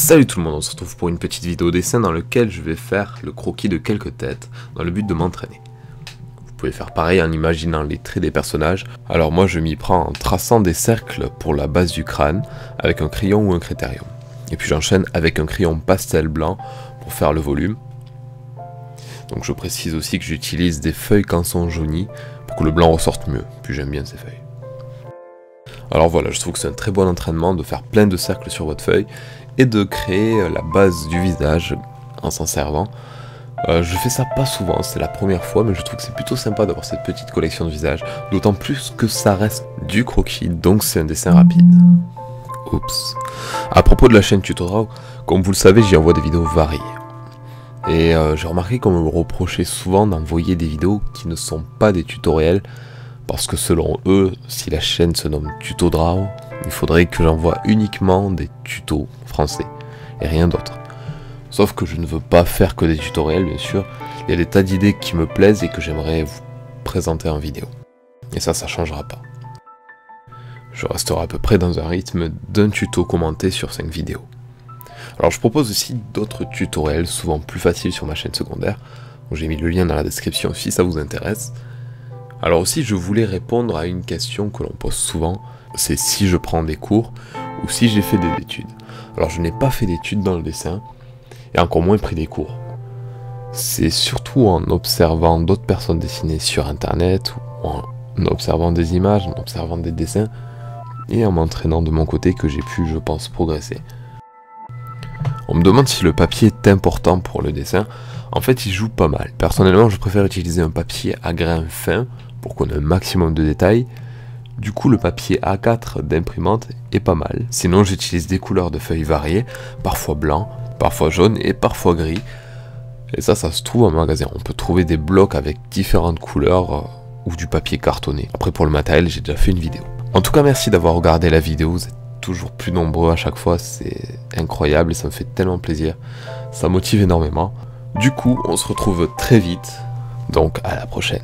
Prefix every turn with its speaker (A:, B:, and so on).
A: Salut tout le monde, on se retrouve pour une petite vidéo dessin dans laquelle je vais faire le croquis de quelques têtes dans le but de m'entraîner. Vous pouvez faire pareil en imaginant les traits des personnages. Alors moi je m'y prends en traçant des cercles pour la base du crâne avec un crayon ou un critérium. Et puis j'enchaîne avec un crayon pastel blanc pour faire le volume. Donc je précise aussi que j'utilise des feuilles canson jaunies pour que le blanc ressorte mieux, puis j'aime bien ces feuilles. Alors voilà, je trouve que c'est un très bon entraînement de faire plein de cercles sur votre feuille et de créer la base du visage en s'en servant. Je fais ça pas souvent, c'est la première fois, mais je trouve que c'est plutôt sympa d'avoir cette petite collection de visages, d'autant plus que ça reste du croquis, donc c'est un dessin rapide. Oups. À propos de la chaîne Tutodraw, comme vous le savez, j'y envoie des vidéos variées. Et j'ai remarqué qu'on me reprochait souvent d'envoyer des vidéos qui ne sont pas des tutoriels, parce que selon eux, si la chaîne se nomme Tutodraw, il faudrait que j'envoie uniquement des tutos français, et rien d'autre. Sauf que je ne veux pas faire que des tutoriels, bien sûr, il y a des tas d'idées qui me plaisent et que j'aimerais vous présenter en vidéo. Et ça changera pas. Je resterai à peu près dans un rythme d'un tuto commenté sur 5 vidéos. Alors je propose aussi d'autres tutoriels, souvent plus faciles sur ma chaîne secondaire, où j'ai mis le lien dans la description si ça vous intéresse. Alors aussi je voulais répondre à une question que l'on pose souvent, c'est si je prends des cours ou si j'ai fait des études. Alors je n'ai pas fait d'études dans le dessin, et encore moins pris des cours. C'est surtout en observant d'autres personnes dessinées sur internet, ou en observant des images, en observant des dessins, et en m'entraînant de mon côté que j'ai pu, je pense, progresser. On me demande si le papier est important pour le dessin. En fait, il joue pas mal. Personnellement, je préfère utiliser un papier à grains fins pour qu'on ait un maximum de détails. Du coup, le papier A4 d'imprimante est pas mal. Sinon, j'utilise des couleurs de feuilles variées, parfois blanc, parfois jaune et parfois gris. Et ça se trouve en magasin. On peut trouver des blocs avec différentes couleurs ou du papier cartonné. Après, pour le matériel, j'ai déjà fait une vidéo. En tout cas, merci d'avoir regardé la vidéo. Vous êtes toujours plus nombreux à chaque fois. C'est incroyable et ça me fait tellement plaisir. Ça motive énormément. Du coup, on se retrouve très vite. Donc, à la prochaine.